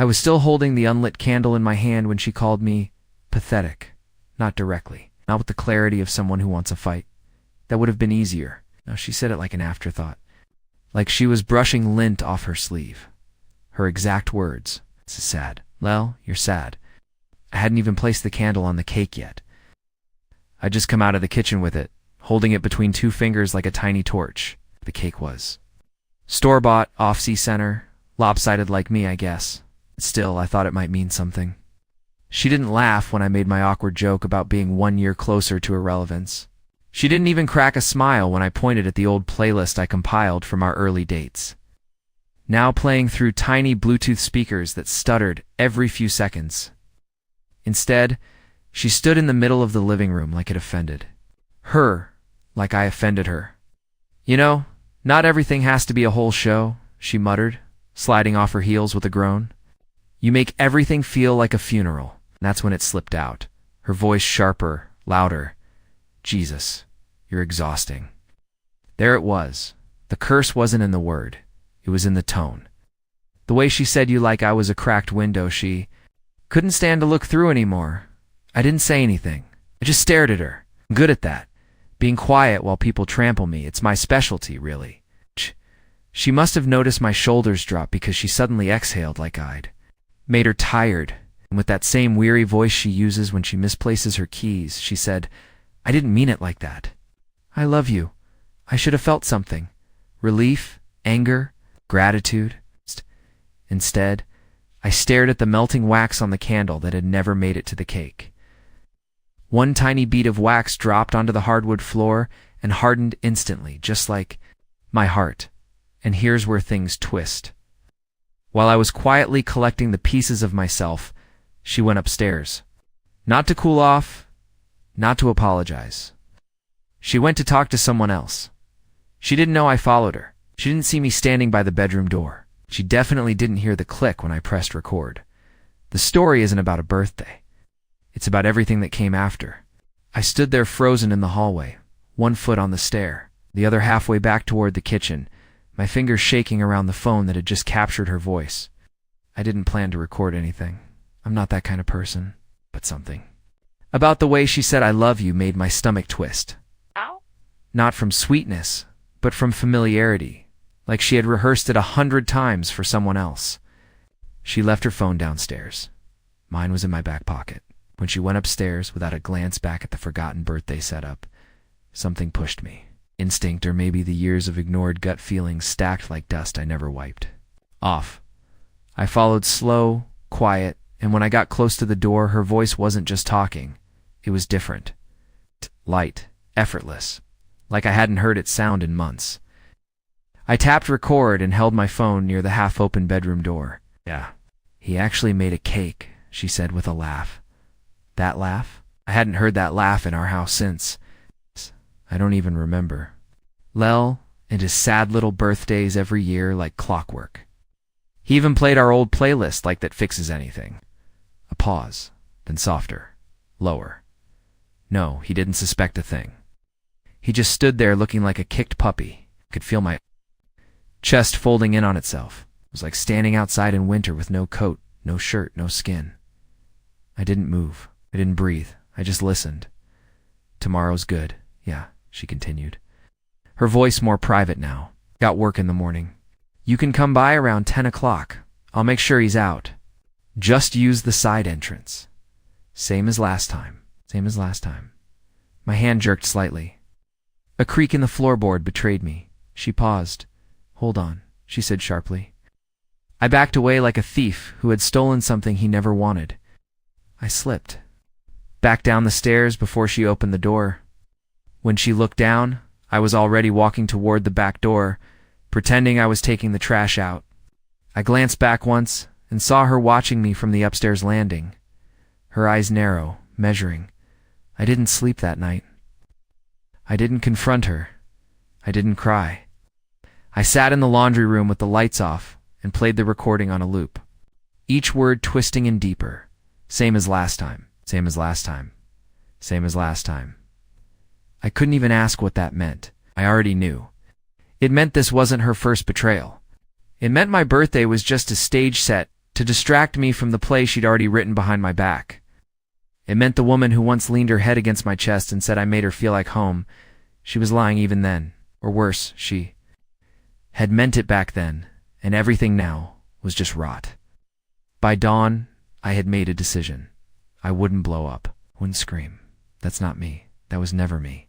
I was still holding the unlit candle in my hand when she called me pathetic. Not directly, not with the clarity of someone who wants a fight. That would have been easier. No, she said it like an afterthought, like she was brushing lint off her sleeve. Her exact words. "It's sad. Well, you're sad." I hadn't even placed the candle on the cake yet. I'd just come out of the kitchen with it, holding it between two fingers like a tiny torch. The cake was. Store-bought, off-sea center, lopsided like me, I guess. Still, I thought it might mean something. She didn't laugh when I made my awkward joke about being 1 year closer to irrelevance. She didn't even crack a smile when I pointed at the old playlist I compiled from our early dates, now playing through tiny Bluetooth speakers that stuttered every few seconds. Instead, she stood in the middle of the living room like it offended her, like I offended her. "You know, not everything has to be a whole show," she muttered, sliding off her heels with a groan. "You make everything feel like a funeral." That's when it slipped out, her voice sharper, louder. "Jesus, you're exhausting." There it was. The curse wasn't in the word. It was in the tone. The way she said you like I was a cracked window, she couldn't stand to look through anymore. I didn't say anything. I just stared at her. I'm good at that. Being quiet while people trample me, it's my specialty, really. She must have noticed my shoulders drop because she suddenly exhaled like I'd made her tired, and with that same weary voice she uses when she misplaces her keys, she said, "I didn't mean it like that. I love you. I should have felt something. Relief, anger, gratitude." Instead, I stared at the melting wax on the candle that had never made it to the cake. One tiny bead of wax dropped onto the hardwood floor and hardened instantly, just like my heart. And here's where things twist. While I was quietly collecting the pieces of myself, she went upstairs. Not to cool off, not to apologize. She went to talk to someone else. She didn't know I followed her. She didn't see me standing by the bedroom door. She definitely didn't hear the click when I pressed record. The story isn't about a birthday. It's about everything that came after. I stood there frozen in the hallway, one foot on the stair, the other halfway back toward the kitchen, my fingers shaking around the phone that had just captured her voice. I didn't plan to record anything. I'm not that kind of person, but something about the way she said "I love you" made my stomach twist. Ow. Not from sweetness, but from familiarity, like she had rehearsed it 100 times for someone else. She left her phone downstairs. Mine was in my back pocket. When she went upstairs without a glance back at the forgotten birthday setup, something pushed me. Instinct, or maybe the years of ignored gut feelings stacked like dust I never wiped off. I followed slow, quiet, and when I got close to the door, her voice wasn't just talking. It was different. Light, effortless, like I hadn't heard it sound in months. I tapped record and held my phone near the half-open bedroom door. "Yeah, he actually made a cake," she said with a laugh. That laugh? I hadn't heard that laugh in our house since. I don't even remember. Lel and his sad little birthdays every year like clockwork. He even played our old playlist like That Fixes Anything. A pause, then softer, lower. No, he didn't suspect a thing. He just stood there looking like a kicked puppy. I could feel my chest folding in on itself. It was like standing outside in winter with no coat, no shirt, no skin. I didn't move. I didn't breathe. I just listened. "Tomorrow's good. Yeah," she continued. Her voice more private now. "Got work in the morning. You can come by around 10 o'clock. I'll make sure he's out. Just use the side entrance. Same as last time. Same as last time." My hand jerked slightly. A creak in the floorboard betrayed me. She paused. "Hold on," she said sharply. I backed away like a thief who had stolen something he never wanted. I slipped back down the stairs before she opened the door. When she looked down, I was already walking toward the back door, pretending I was taking the trash out. I glanced back once and saw her watching me from the upstairs landing. Her eyes narrow, measuring. I didn't sleep that night. I didn't confront her. I didn't cry. I sat in the laundry room with the lights off and played the recording on a loop. Each word twisting in deeper. Same as last time. Same as last time. Same as last time. I couldn't even ask what that meant. I already knew. It meant this wasn't her first betrayal. It meant my birthday was just a stage set to distract me from the play she'd already written behind my back. It meant the woman who once leaned her head against my chest and said I made her feel like home, she was lying even then. Or worse, she had meant it back then, and everything now was just rot. By dawn, I had made a decision. I wouldn't blow up, wouldn't scream. That's not me. That was never me.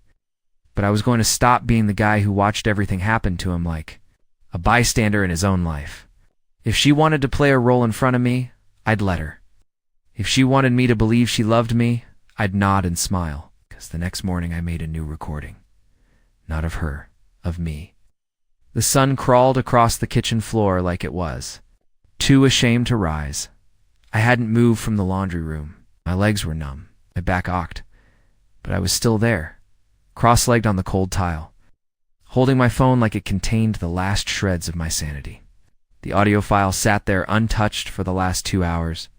But I was going to stop being the guy who watched everything happen to him like a bystander in his own life. If she wanted to play a role in front of me, I'd let her. If she wanted me to believe she loved me, I'd nod and smile, because the next morning I made a new recording. Not of her, of me. The sun crawled across the kitchen floor like it was, too ashamed to rise. I hadn't moved from the laundry room. My legs were numb, my back ached, but I was still there, cross-legged on the cold tile, holding my phone like it contained the last shreds of my sanity. The audio file sat there untouched for the last 2 hours.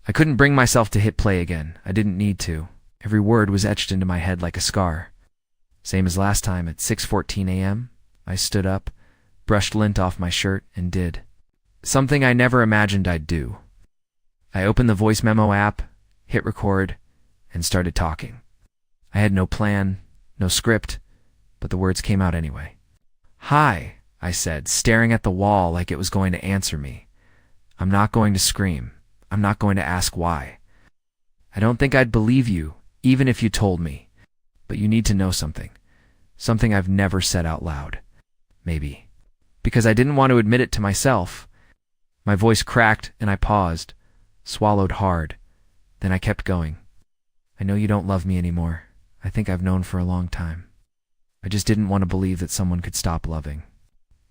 I couldn't bring myself to hit play again. I didn't need to. Every word was etched into my head like a scar. Same as last time at 6:14 a.m., I stood up, brushed lint off my shirt, and did something I never imagined I'd do. I opened the voice memo app, hit record, and started talking. I had no plan, no script, but the words came out anyway. "Hi," I said, staring at the wall like it was going to answer me. "I'm not going to scream. I'm not going to ask why. I don't think I'd believe you, even if you told me. But you need to know something. Something I've never said out loud. Maybe. Because I didn't want to admit it to myself." My voice cracked and I paused, swallowed hard. Then I kept going. "I know you don't love me anymore. I think I've known for a long time. I just didn't want to believe that someone could stop loving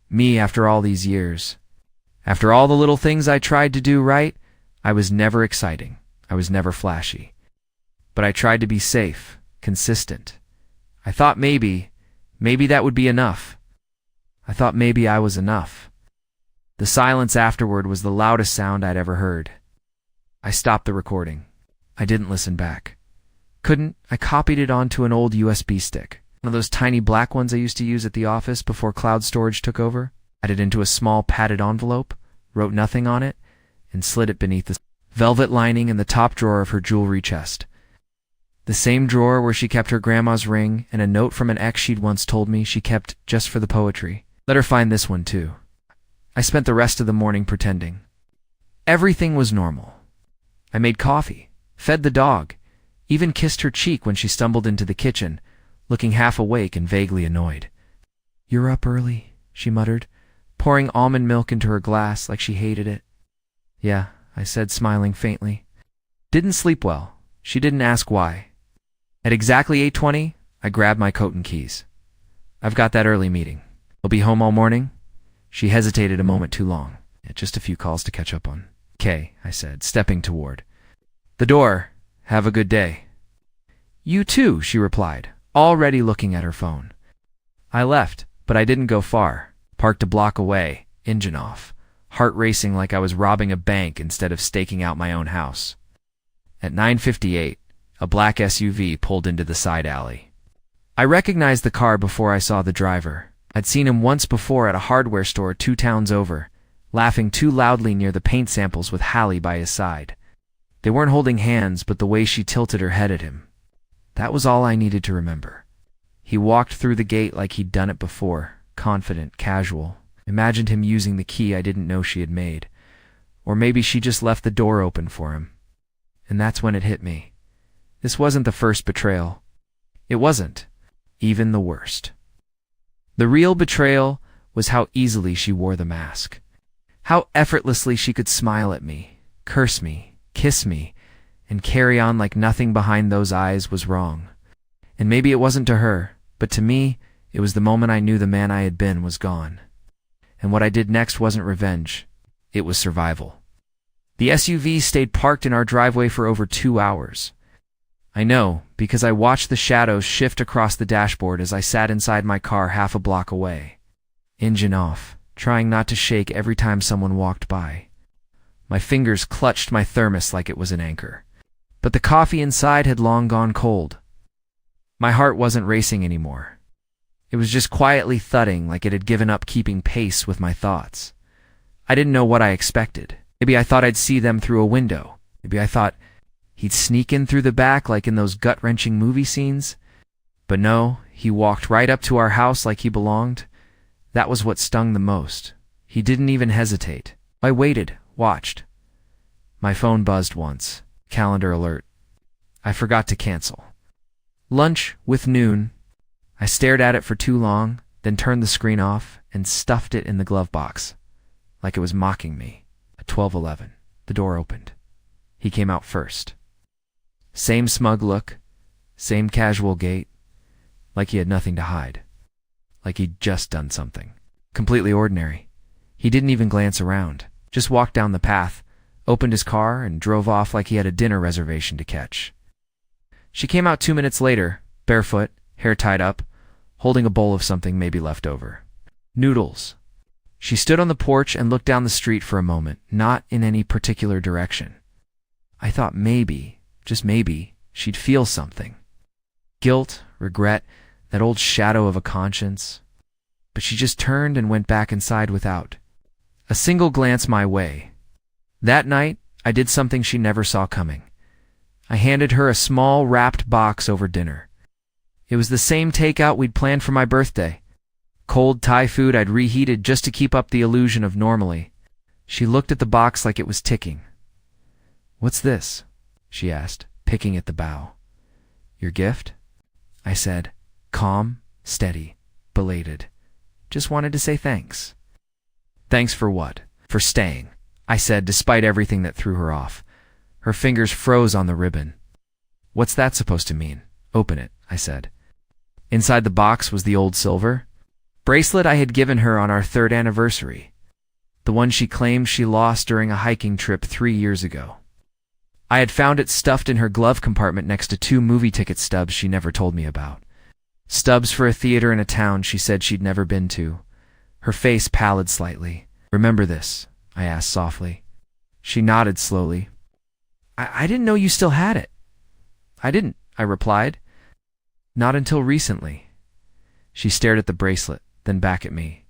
me after all these years. After all the little things I tried to do right, I was never exciting. I was never flashy. But I tried to be safe, consistent. I thought maybe that would be enough. I thought maybe I was enough." The silence afterward was the loudest sound I'd ever heard. I stopped the recording. I didn't listen back. Couldn't. I copied it onto an old USB stick. One of those tiny black ones I used to use at the office before cloud storage took over. Added it into a small padded envelope, wrote nothing on it, and slid it beneath the velvet lining in the top drawer of her jewelry chest. The same drawer where she kept her grandma's ring and a note from an ex she'd once told me she kept just for the poetry. Let her find this one too. I spent the rest of the morning pretending. Everything was normal. I made coffee, fed the dog, even kissed her cheek when she stumbled into the kitchen, looking half awake and vaguely annoyed. "You're up early," she muttered, pouring almond milk into her glass like she hated it. "Yeah," I said, smiling faintly. Didn't sleep well. She didn't ask why. At exactly 8:20, I grabbed my coat and keys. "I've got that early meeting. I'll be home all morning?" She hesitated a moment too long. Just a few calls to catch up on. "'Kay," I said, stepping toward the door. "Have a good day." "You too," she replied, already looking at her phone. I left, but I didn't go far. Parked a block away, engine off, heart racing like I was robbing a bank instead of staking out my own house. At 9:58, a black SUV pulled into the side alley. I recognized the car before I saw the driver. I'd seen him once before at a hardware store 2 towns over, laughing too loudly near the paint samples with Hallie by his side. They weren't holding hands, but the way she tilted her head at him. That was all I needed to remember. He walked through the gate like he'd done it before, confident, casual. Imagined him using the key I didn't know she had made. Or maybe she just left the door open for him. And that's when it hit me. This wasn't the first betrayal. It wasn't even the worst. The real betrayal was how easily she wore the mask. How effortlessly she could smile at me, curse me, kiss me, and carry on like nothing behind those eyes was wrong. And maybe it wasn't to her, but to me, it was the moment I knew the man I had been was gone. And what I did next wasn't revenge. It was survival. The SUV stayed parked in our driveway for over 2 hours. I know, because I watched the shadows shift across the dashboard as I sat inside my car half a block away. Engine off, trying not to shake every time someone walked by. My fingers clutched my thermos like it was an anchor. But the coffee inside had long gone cold. My heart wasn't racing anymore. It was just quietly thudding like it had given up keeping pace with my thoughts. I didn't know what I expected. Maybe I thought I'd see them through a window. Maybe I thought he'd sneak in through the back like in those gut-wrenching movie scenes. But no, he walked right up to our house like he belonged. That was what stung the most. He didn't even hesitate. I waited, watched. My phone buzzed once. Calendar alert. I forgot to cancel. Lunch with noon. I stared at it for too long, then turned the screen off and stuffed it in the glove box, like it was mocking me. At 12:11, the door opened. He came out first. Same smug look, same casual gait, like he had nothing to hide, like he'd just done something. Completely ordinary. He didn't even glance around, just walked down the path, opened his car, and drove off like he had a dinner reservation to catch. She came out 2 minutes later, barefoot, hair tied up, holding a bowl of something maybe left over. Noodles. She stood on the porch and looked down the street for a moment, not in any particular direction. I thought maybe, just maybe, she'd feel something. Guilt, regret, that old shadow of a conscience. But she just turned and went back inside without a single glance my way. That night, I did something she never saw coming. I handed her a small wrapped box over dinner. It was the same takeout we'd planned for my birthday. Cold Thai food I'd reheated just to keep up the illusion of normally. She looked at the box like it was ticking. "What's this?" she asked, picking at the bow. "Your gift?" I said, calm, steady, belated. "Just wanted to say thanks." "Thanks for what?" "For staying," I said, despite everything that threw her off. Her fingers froze on the ribbon. "What's that supposed to mean?" "Open it," I said. Inside the box was the old silver bracelet I had given her on our 3rd anniversary, the one she claimed she lost during a hiking trip 3 years ago. I had found it stuffed in her glove compartment next to 2 movie ticket stubs she never told me about. Stubs for a theater in a town she said she'd never been to. Her face pallid slightly. "Remember this?" I asked softly. She nodded slowly. I didn't know you still had it." "I didn't," I replied. "Not until recently." She stared at the bracelet, then back at me.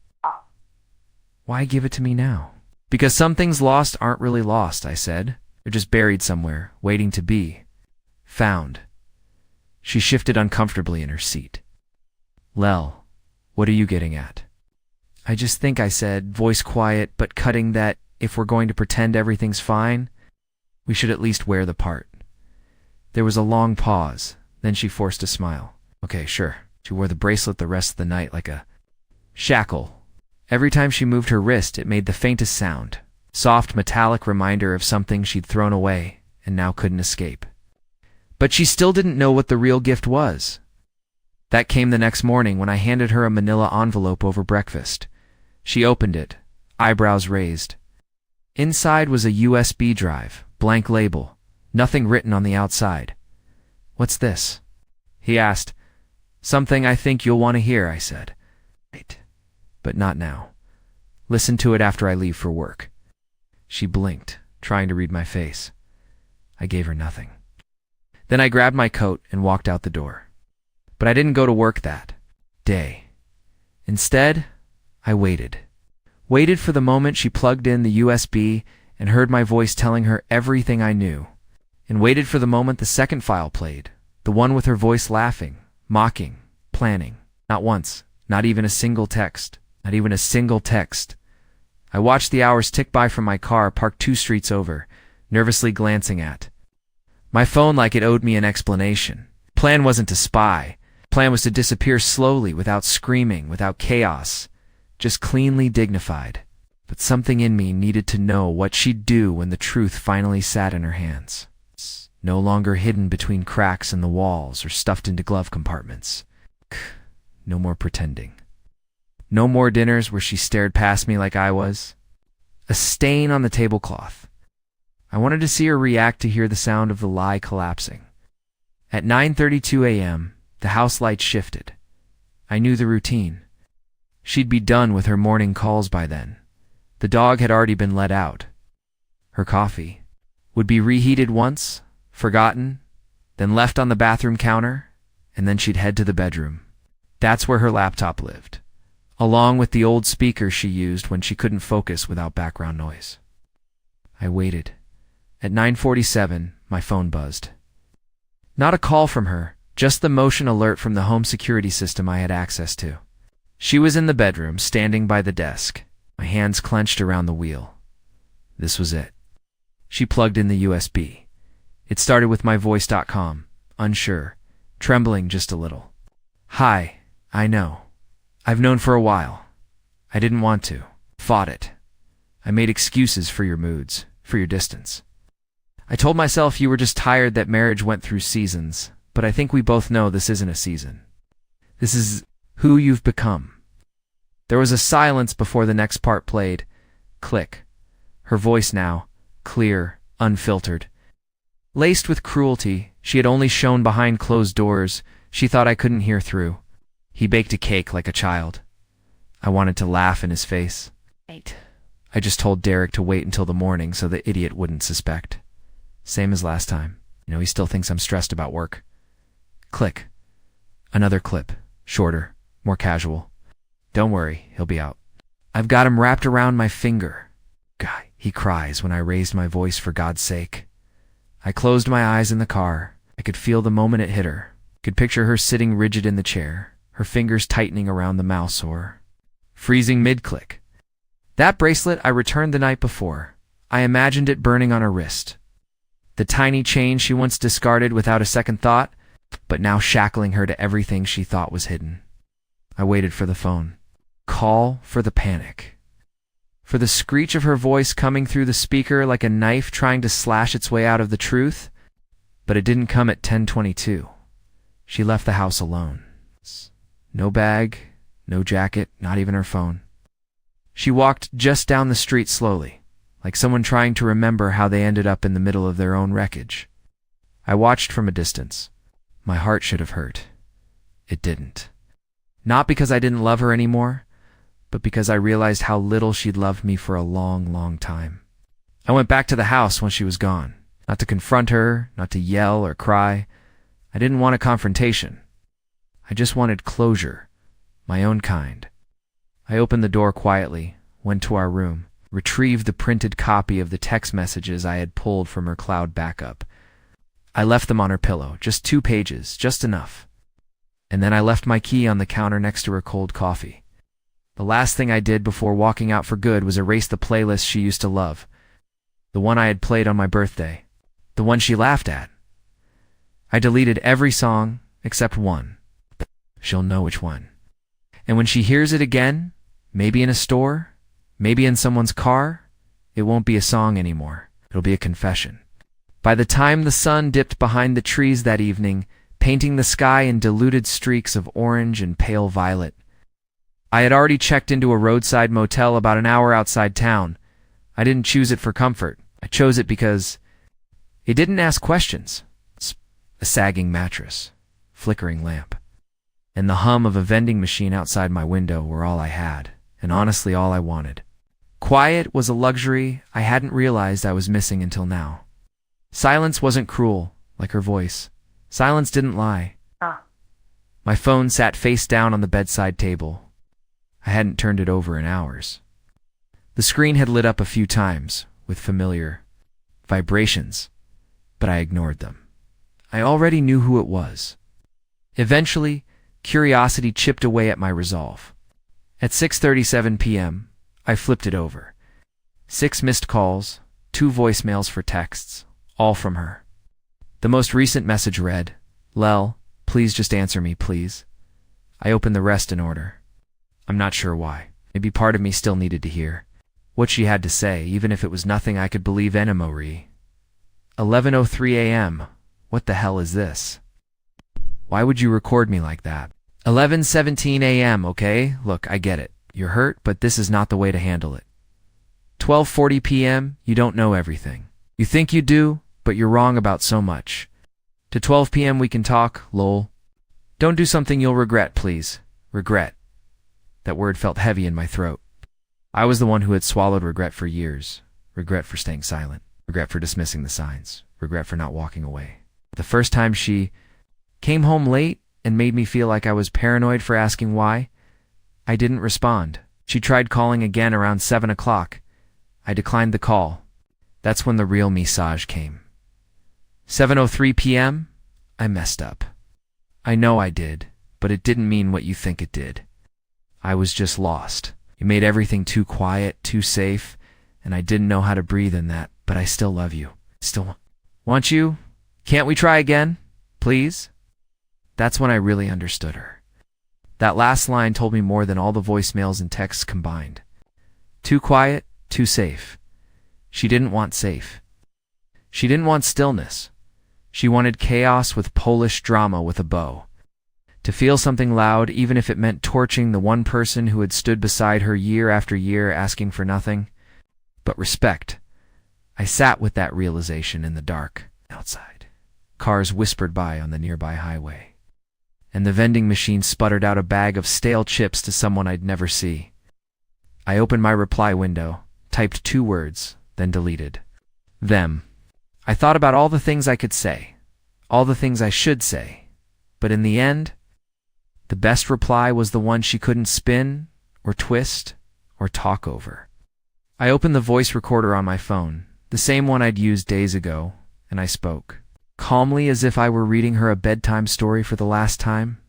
"Why give it to me now?" "Because some things lost aren't really lost," I said. "They're just buried somewhere, waiting to be found." She shifted uncomfortably in her seat. "Lel, what are you getting at?" "I just think," I said, voice quiet but cutting, "that if we're going to pretend everything's fine, we should at least wear the part." There was a long pause, then she forced a smile. "Okay, sure." She wore the bracelet the rest of the night like a shackle. Every time she moved her wrist, it made the faintest sound. Soft, metallic reminder of something she'd thrown away and now couldn't escape. But she still didn't know what the real gift was. That came the next morning when I handed her a manila envelope over breakfast. She opened it, eyebrows raised. Inside was a USB drive, blank label, nothing written on the outside. "What's this?" he asked. "Something I think you'll want to hear," I said. "Right, but not now. Listen to it after I leave for work." She blinked, trying to read my face. I gave her nothing. Then I grabbed my coat and walked out the door. But I didn't go to work that day. Instead, I waited. Waited for the moment she plugged in the USB and heard my voice telling her everything I knew. And waited for the moment the second file played, the one with her voice laughing, mocking, planning. Not once, not even a single text, not even a single text. I watched the hours tick by from my car parked 2 streets over, nervously glancing at my phone like it owed me an explanation. Plan wasn't to spy. Plan was to disappear slowly, without screaming, without chaos, just cleanly dignified. But something in me needed to know what she'd do when the truth finally sat in her hands. No longer hidden between cracks in the walls or stuffed into glove compartments. No more pretending. No more dinners where she stared past me like I was a stain on the tablecloth. I wanted to see her react to hear the sound of the lie collapsing. At 9:32 a.m., the house lights shifted. I knew the routine. She'd be done with her morning calls by then. The dog had already been let out. Her coffee would be reheated once, forgotten, then left on the bathroom counter, and then she'd head to the bedroom. That's where her laptop lived, along with the old speaker she used when she couldn't focus without background noise. I waited. At 9:47, my phone buzzed. Not a call from her, just the motion alert from the home security system I had access to. She was in the bedroom, standing by the desk, my hands clenched around the wheel. This was it. She plugged in the USB. It started with myvoice.com, unsure, trembling just a little. Hi, I know. I've known for a while. I didn't want to. Fought it. I made excuses for your moods, for your distance. I told myself you were just tired that marriage went through seasons, but I think we both know this isn't a season. This is who you've become. There was a silence before the next part played. Click. Her voice now, clear, unfiltered. Laced with cruelty, she had only shown behind closed doors. She thought I couldn't hear through. He baked a cake like a child. I wanted to laugh in his face. Right. I just told Derek to wait until the morning so the idiot wouldn't suspect. Same as last time. He still thinks I'm stressed about work. Click. Another clip. Shorter. More casual. Don't worry, he'll be out. I've got him wrapped around my finger. God, he cries when I raised my voice for God's sake. I closed my eyes in the car. I could feel the moment it hit her. Could picture her sitting rigid in the chair, her fingers tightening around the mouse or freezing mid-click. That bracelet I returned the night before. I imagined it burning on her wrist. The tiny chain she once discarded without a second thought, but now shackling her to everything she thought was hidden. I waited for the phone. Call for the panic. For the screech of her voice coming through the speaker like a knife trying to slash its way out of the truth. But it didn't come at 10:22. She left the house alone. No bag, no jacket, not even her phone. She walked just down the street slowly, like someone trying to remember how they ended up in the middle of their own wreckage. I watched from a distance. My heart should have hurt. It didn't. Not because I didn't love her anymore, but because I realized how little she'd loved me for a long, long time. I went back to the house when she was gone, not to confront her, not to yell or cry. I didn't want a confrontation. I just wanted closure, my own kind. I opened the door quietly, went to our room, retrieved the printed copy of the text messages I had pulled from her cloud backup. I left them on her pillow, just 2 pages, just enough. And then I left my key on the counter next to her cold coffee. The last thing I did before walking out for good was erase the playlist she used to love. The one I had played on my birthday. The one she laughed at. I deleted every song except one. She'll know which one. And when she hears it again, maybe in a store, maybe in someone's car, it won't be a song anymore. It'll be a confession. By the time the sun dipped behind the trees that evening, painting the sky in diluted streaks of orange and pale violet, I had already checked into a roadside motel about an hour outside town. I didn't choose it for comfort. I chose it because it didn't ask questions. A sagging mattress, flickering lamp, and the hum of a vending machine outside my window were all I had, and honestly all I wanted. Quiet was a luxury I hadn't realized I was missing until now. Silence wasn't cruel, like her voice. Silence didn't lie. My phone sat face down on the bedside table. I hadn't turned it over in hours. The screen had lit up a few times, with familiar vibrations, but I ignored them. I already knew who it was. Eventually, curiosity chipped away at my resolve. At 6:37 p.m., I flipped it over. 6 missed calls, 2 voicemails for texts, all from her. The most recent message read, "Lel, please just answer me, please." I opened the rest in order. I'm not sure why. Maybe part of me still needed to hear what she had to say, even if it was nothing I could believe anymore. 11:03 a.m. What the hell is this? Why would you record me like that? 11:17 a.m., okay? Look, I get it. You're hurt, but this is not the way to handle it. 12:40 p.m., you don't know everything. You think you do, but you're wrong about so much. To 12 p.m. we can talk, lol. Don't do something you'll regret, please. Regret. That word felt heavy in my throat. I was the one who had swallowed regret for years. Regret for staying silent. Regret for dismissing the signs. Regret for not walking away. The first time she came home late and made me feel like I was paranoid for asking why, I didn't respond. She tried calling again around 7 o'clock. I declined the call. That's when the real massage came. 7:03 p.m., I messed up. I know I did, but it didn't mean what you think it did. I was just lost. You made everything too quiet, too safe, and I didn't know how to breathe in that, but I still love you. Still want you? Can't we try again? Please? That's when I really understood her. That last line told me more than all the voicemails and texts combined. Too quiet, too safe. She didn't want safe. She didn't want stillness. She wanted chaos with Polish drama with a bow. To feel something loud, even if it meant torching the one person who had stood beside her year after year asking for nothing. But respect. I sat with that realization in the dark outside. Cars whispered by on the nearby highway, and the vending machine sputtered out a bag of stale chips to someone I'd never see. I opened my reply window, typed 2 words, then deleted them. I thought about all the things I could say, all the things I should say, but in the end, the best reply was the one she couldn't spin, or twist, or talk over. I opened the voice recorder on my phone, the same one I'd used days ago, and I spoke, calmly as if I were reading her a bedtime story for the last time.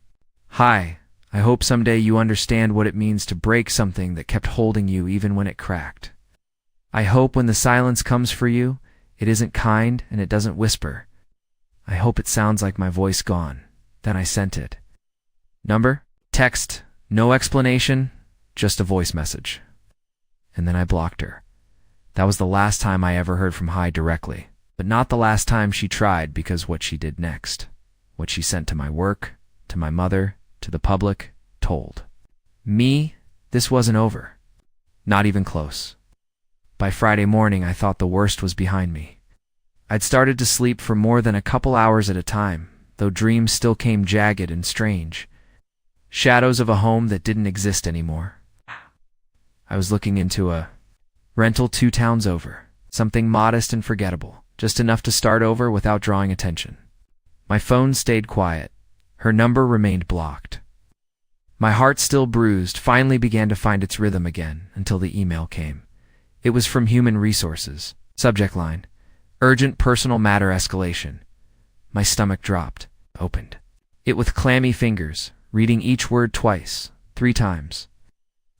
Hi, I hope someday you understand what it means to break something that kept holding you even when it cracked. I hope when the silence comes for you, it isn't kind and it doesn't whisper. I hope it sounds like my voice gone. Then I sent it. Number? Text. No explanation. Just a voice message. And then I blocked her. That was the last time I ever heard from Hi directly. But not the last time she tried, because what she did next, what she sent to my work, to my mother, to the public, told me this wasn't over. Not even close. By Friday morning, I thought the worst was behind me. I'd started to sleep for more than a couple hours at a time, though dreams still came jagged and strange. Shadows of a home that didn't exist anymore. I was looking into a rental 2 towns over, something modest and forgettable, just enough to start over without drawing attention. My phone stayed quiet. Her number remained blocked. My heart, still bruised, finally began to find its rhythm again until the email came. It was from Human Resources. Subject line: Urgent personal matter escalation. My stomach dropped. Opened it with clammy fingers, reading each word twice, 3 times.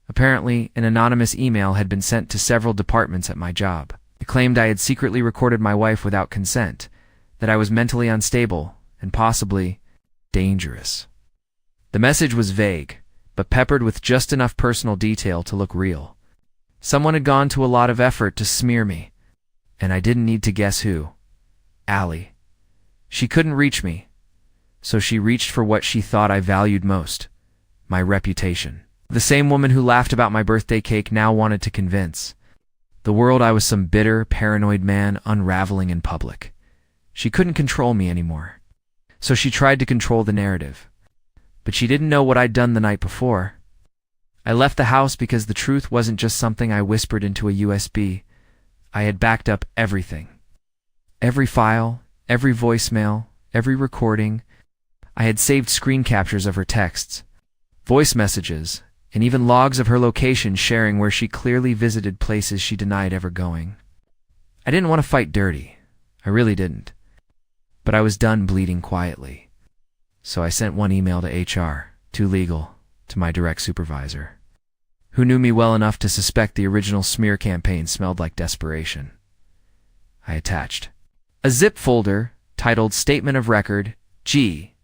Apparently, an anonymous email had been sent to several departments at my job. It claimed I had secretly recorded my wife without consent, that I was mentally unstable and possibly dangerous. The message was vague, but peppered with just enough personal detail to look real. Someone had gone to a lot of effort to smear me, and I didn't need to guess who. Allie. She couldn't reach me, so she reached for what she thought I valued most, my reputation. The same woman who laughed about my birthday cake now wanted to convince the world I was some bitter, paranoid man unraveling in public. She couldn't control me anymore, so she tried to control the narrative. But she didn't know what I'd done the night before. I left the house because the truth wasn't just something I whispered into a USB. I had backed up everything. Every file, every voicemail, every recording. I had saved screen captures of her texts, voice messages, and even logs of her location sharing where she clearly visited places she denied ever going. I didn't want to fight dirty. I really didn't. But I was done bleeding quietly. So I sent one email to HR, to legal, to my direct supervisor, who knew me well enough to suspect the original smear campaign smelled like desperation. I attached a zip folder titled Statement of Record G.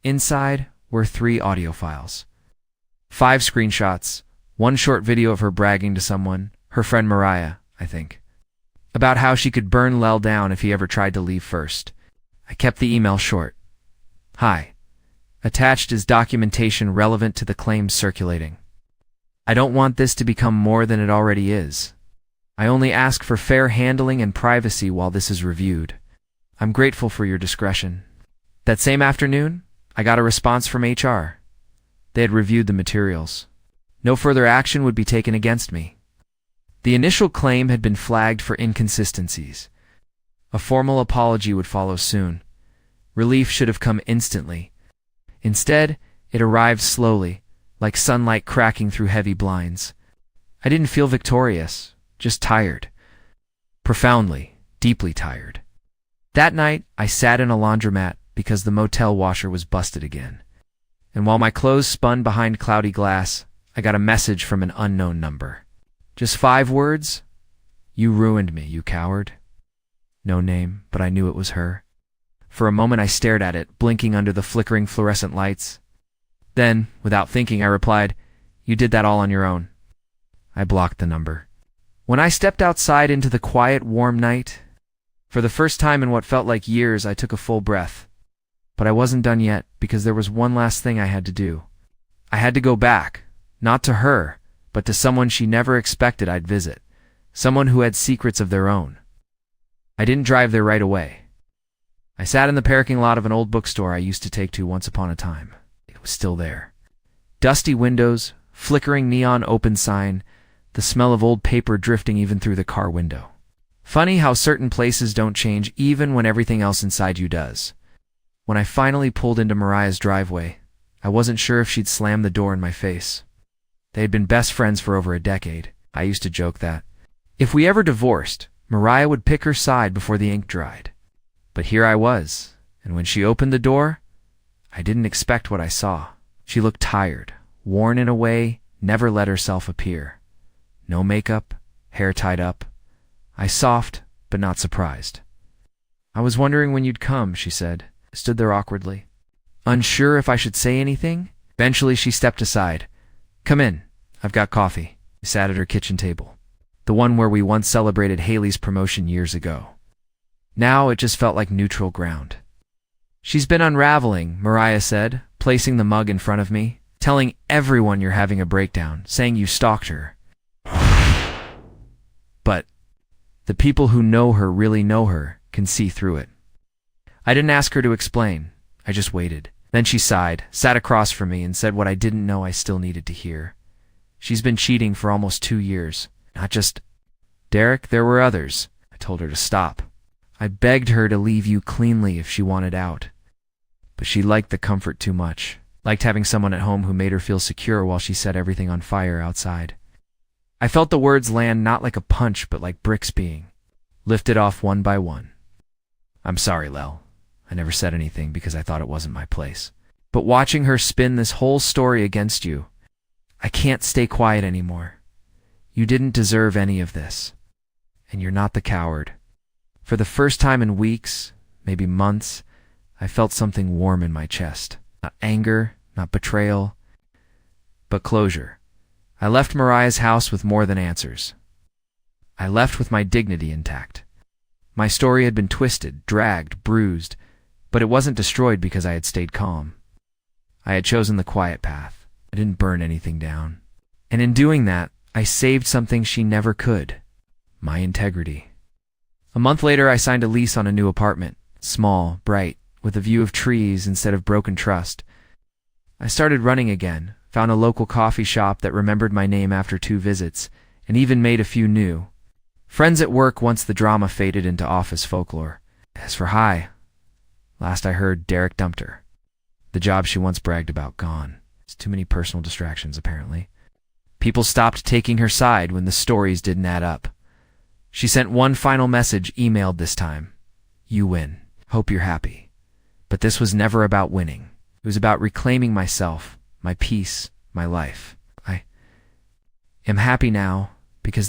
Inside were 3 audio files, 5 screenshots, 1 short video of her bragging to someone, her friend Mariah, I think, about how she could burn Lel down if he ever tried to leave first. I kept the email short. Hi. Attached is documentation relevant to the claims circulating. I don't want this to become more than it already is. I only ask for fair handling and privacy while this is reviewed. I'm grateful for your discretion. That same afternoon, I got a response from HR. They had reviewed the materials. No further action would be taken against me. The initial claim had been flagged for inconsistencies. A formal apology would follow soon. Relief should have come instantly. Instead, it arrived slowly, like sunlight cracking through heavy blinds. I didn't feel victorious, just tired. Profoundly, deeply tired. That night, I sat in a laundromat because the motel washer was busted again. And while my clothes spun behind cloudy glass, I got a message from an unknown number. Just 5 words. "You ruined me, you coward." No name, but I knew it was her. For a moment I stared at it, blinking under the flickering fluorescent lights. Then, without thinking, I replied, "You did that all on your own." I blocked the number. When I stepped outside into the quiet, warm night, for the first time in what felt like years, I took a full breath. But I wasn't done yet, because there was one last thing I had to do. I had to go back, not to her, but to someone she never expected I'd visit, someone who had secrets of their own. I didn't drive there right away. I sat in the parking lot of an old bookstore I used to take to once upon a time. It was still there. Dusty windows, flickering neon open sign, the smell of old paper drifting even through the car window. Funny how certain places don't change even when everything else inside you does. When I finally pulled into Mariah's driveway, I wasn't sure if she'd slam the door in my face. They had been best friends for over a decade. I used to joke that if we ever divorced, Mariah would pick her side before the ink dried. But here I was, and when she opened the door, I didn't expect what I saw. She looked tired, worn in a way never let herself appear. No makeup, hair tied up. I soft, but not surprised. "I was wondering when you'd come," she said. I stood there awkwardly, unsure if I should say anything. Eventually she stepped aside. "Come in. I've got coffee." We sat at her kitchen table, the one where we once celebrated Haley's promotion years ago. Now it just felt like neutral ground. "She's been unraveling," Mariah said, placing the mug in front of me, "telling everyone you're having a breakdown, saying you stalked her. But the people who know her really know her, can see through it." I didn't ask her to explain. I just waited. Then she sighed, sat across from me, and said what I didn't know I still needed to hear. "She's been cheating for almost 2 years. Not just Derek, there were others." I told her to stop. I begged her to leave you cleanly if she wanted out. But she liked the comfort too much. Liked having someone at home who made her feel secure while she set everything on fire outside. I felt the words land not like a punch, but like bricks being lifted off one by one. "I'm sorry, Lel. I never said anything because I thought it wasn't my place. But watching her spin this whole story against you, I can't stay quiet anymore. You didn't deserve any of this. And you're not the coward." For the first time in weeks, maybe months, I felt something warm in my chest. Not anger, not betrayal, but closure. I left Mariah's house with more than answers. I left with my dignity intact. My story had been twisted, dragged, bruised, but it wasn't destroyed because I had stayed calm. I had chosen the quiet path. I didn't burn anything down. And in doing that, I saved something she never could. My integrity. A month later, I signed a lease on a new apartment. Small, bright, with a view of trees instead of broken trust. I started running again, found a local coffee shop that remembered my name after 2 visits, and even made a few new. Friends at work once the drama faded into office folklore. As for Hi, last I heard, Derek dumped her. The job she once bragged about gone. It's too many personal distractions, apparently. People stopped taking her side when the stories didn't add up. She sent one final message, emailed this time. "You win. Hope you're happy." But this was never about winning. It was about reclaiming myself, my peace, my life. I am happy now because